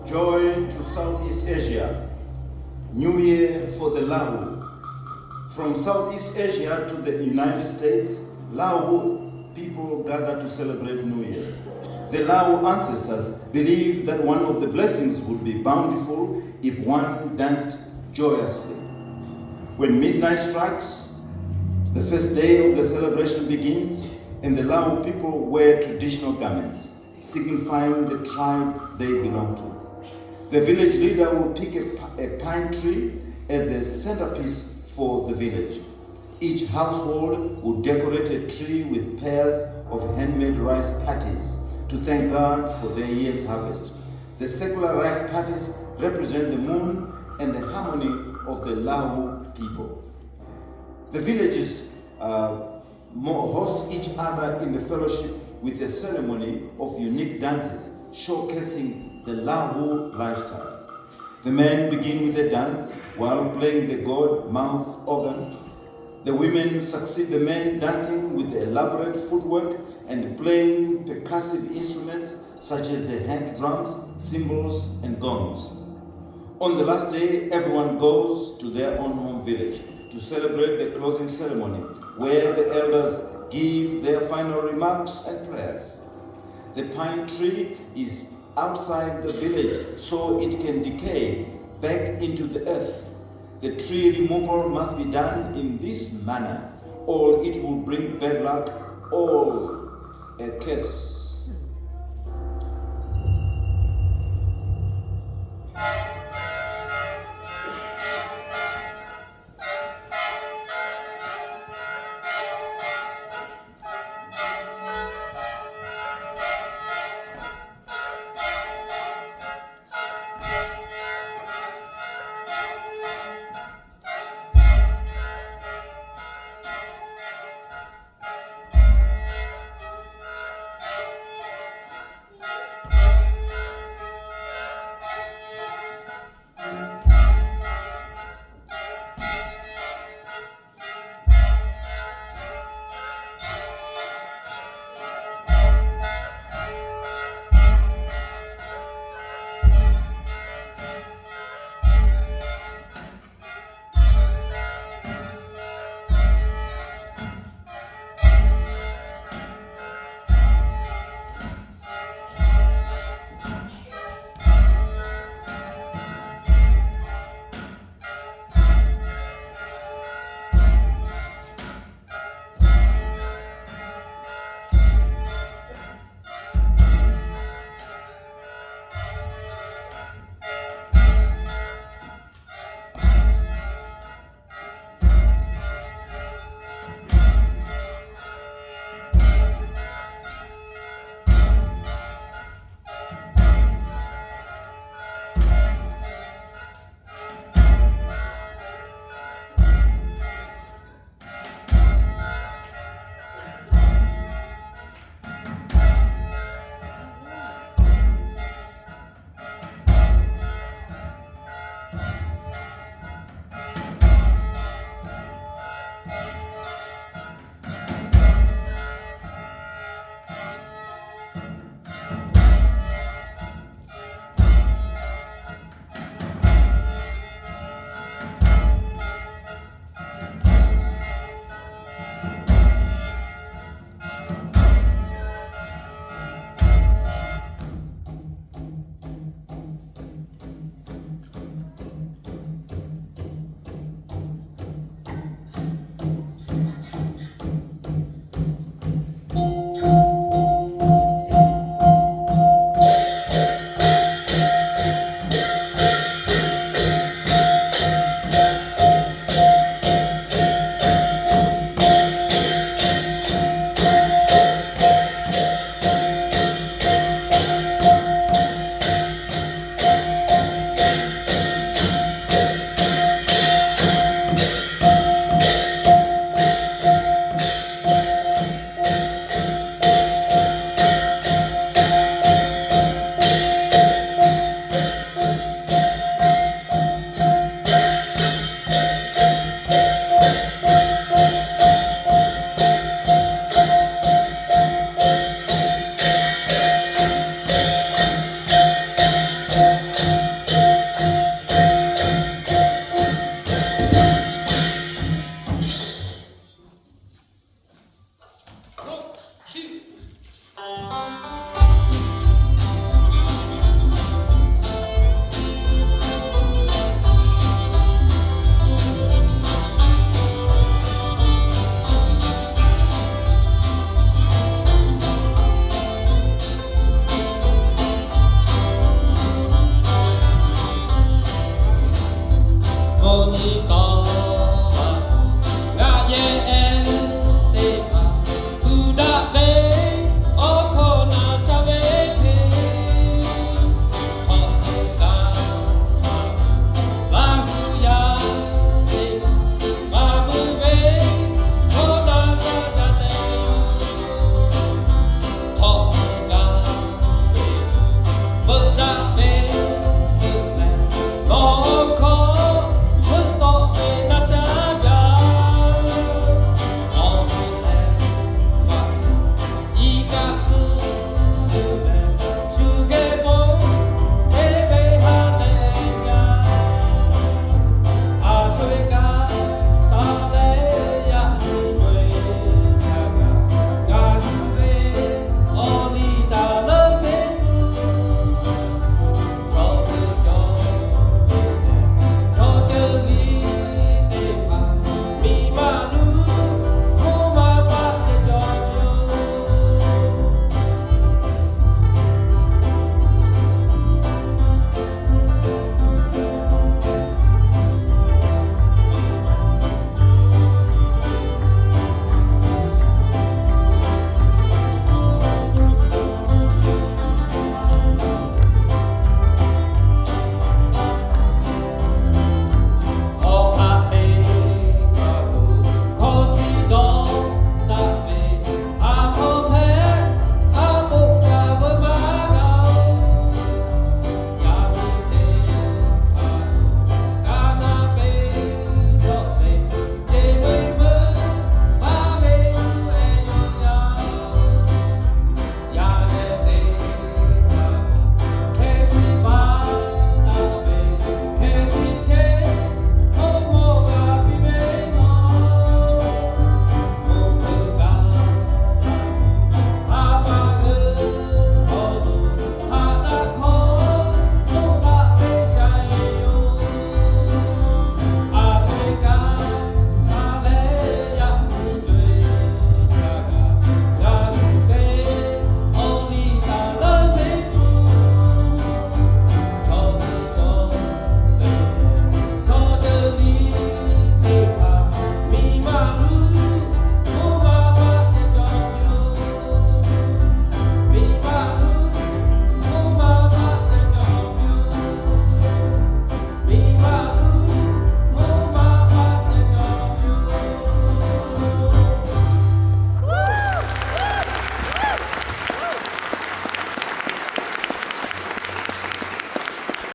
Joy to Southeast Asia. New Year for the Laʼ Huǐ. From Southeast Asia to the United States, Laʼ Huǐ people gather to celebrate New Year. The Laʼ Huǐ ancestors believed that one of the blessings would be bountiful if one danced joyously. When midnight strikes, the first day of the celebration begins, and the Laʼ Huǐ people wear traditional garments, signifying the tribe they belong to. The village leader will pick a pine tree as a centerpiece for the village. Each household will decorate a tree with pairs of handmade rice patties to thank God for their year's harvest. The secular rice patties represent the moon and the harmony of the Laʼ Huǐ people. The villages host each other in the fellowship with a ceremony of unique dances showcasing the Laʼ Huǐ lifestyle. The men begin with a dance while playing the god mouth organ. The women succeed the men dancing with elaborate footwork and playing percussive instruments such as the hand drums, cymbals, and gongs. On the last day, everyone goes to their own home village to celebrate the closing ceremony, where the elders give their final remarks and prayers. The pine tree is outside the village so it can decay back into the earth. The tree removal must be done in this manner, or it will bring bad luck or a curse.